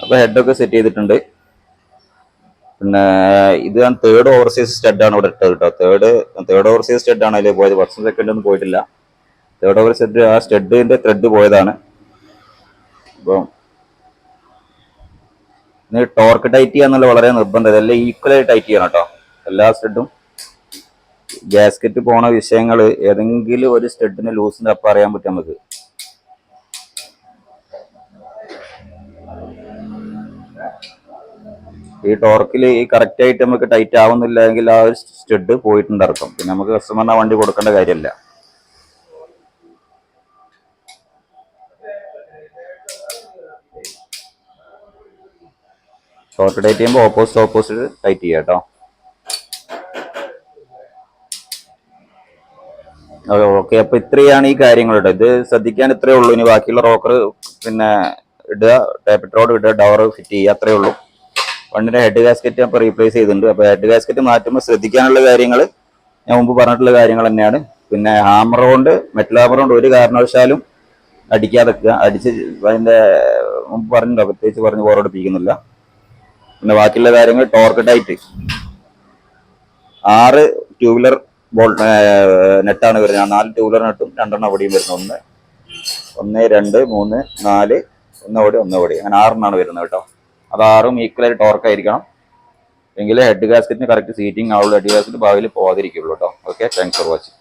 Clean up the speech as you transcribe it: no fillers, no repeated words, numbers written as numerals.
അപ്പോൾ ഹെഡൊക്കെ സെറ്റ് ചെയ്തിട്ടുണ്ട്. പിന്നെ ഇത് ഞാൻ തേർഡ് ഓവർസീസ് സ്റ്റഡാണ് ഇവിടെ ഇട്ടത് കേട്ടോ. തേർഡ് ഓവർസീസ് സ്റ്റഡാണ് അതിൽ പോയത്. ഫസ്റ്റ് സെക്കൻഡ് ഒന്നും പോയിട്ടില്ല. തേർഡ് ഓവർസീസ് ആ സ്റ്റഡിന്റെ ത്രെഡ് പോയതാണ്. അപ്പം ടോർക്ക് ടൈറ്റ് ചെയ്യാന്നുള്ള വളരെ നിർബന്ധം. ഇതെല്ലാം ഈക്വലായി ടൈറ്റ് ചെയ്യണം കേട്ടോ എല്ലാ സ്റ്റഡും. ഗ്യാസ്കറ്റ് പോണ വിഷയങ്ങൾ ഏതെങ്കിലും ഒരു സ്റ്റഡിന് ലൂസിന്റെ അപ്പം അറിയാൻ പറ്റും നമുക്ക്. ഈ ടോർക്കിൽ ഈ കറക്റ്റ് ആയിട്ട് നമുക്ക് ടൈറ്റ് ആവുന്നില്ല എങ്കിൽ ആ ഒരു സ്റ്റഡ് പോയിട്ടുണ്ടായിരിക്കും. പിന്നെ നമുക്ക് കസ്റ്റമറിന് വണ്ടി കൊടുക്കേണ്ട കാര്യമില്ല. ഷോർട്ട് ടൈറ്റ് ചെയ്യുമ്പോൾ ഓപ്പോസിറ്റ് ടൈറ്റ് ചെയ്യാം കേട്ടോ. ഓക്കെ, അപ്പൊ ഇത്രയാണ് ഈ കാര്യങ്ങൾ കേട്ടോ. ഇത് ശ്രദ്ധിക്കാൻ ഇത്രയേ ഉള്ളൂ. ഇനി ബാക്കിയുള്ള റോക്കർ പിന്നെ ഇടുക, ടേപ്പ് റോഡ് ഇടുക, ഡവർ ഫിറ്റ് ചെയ്യുക, അത്രയേ ഉള്ളൂ. വണ്ടിന്റെ ഹെഡ് ഗാസ്കറ്റ് അപ്പോൾ റീപ്ലേസ് ചെയ്തിട്ടുണ്ട്. അപ്പോൾ ഹെഡ് ഗാസ്കറ്റ് മാറ്റുമ്പോൾ ശ്രദ്ധിക്കാനുള്ള കാര്യങ്ങൾ ഞാൻ മുമ്പ് പറഞ്ഞിട്ടുള്ള കാര്യങ്ങൾ തന്നെയാണ്. പിന്നെ ഹാമർ കൊണ്ട്, മെറ്റൽ ഹാമർ കൊണ്ട് ഒരു കാരണവശാലും അടിക്കാതെക്കുക. അടിച്ച് അതിന്റെ മുമ്പ് പറഞ്ഞിട്ടുണ്ടോ, പ്രത്യേകിച്ച് പറഞ്ഞ് ബോറടിപ്പിക്കുന്നില്ല. പിന്നെ ബാക്കിയുള്ള കാര്യങ്ങൾ ടോർക്ക് ടൈറ്റ് 6 ട്യൂബുലർ നെറ്റാണ് വരുന്നത്. 4 ട്യൂബുലർ നെട്ടും 2 അവിടെയും വരുന്നത്. 1 2 3 4 1 അവിടെ അങ്ങനെ 6 വരുന്നത് കേട്ടോ. അത് 6 ഈക്വലായി ടോർക്ക് ആയിരിക്കണം. എങ്കിലേ ഹെഡ് ഗാസ്കറ്റിന് കറക്റ്റ് സീറ്റിംഗ് ആവുള്ളൂ. ഹെഡ് ഗാസ്കറ്റ് ഭാവിയിൽ പോകാതിരിക്കുള്ളൂ കേട്ടോ. Okay, thanks for watching.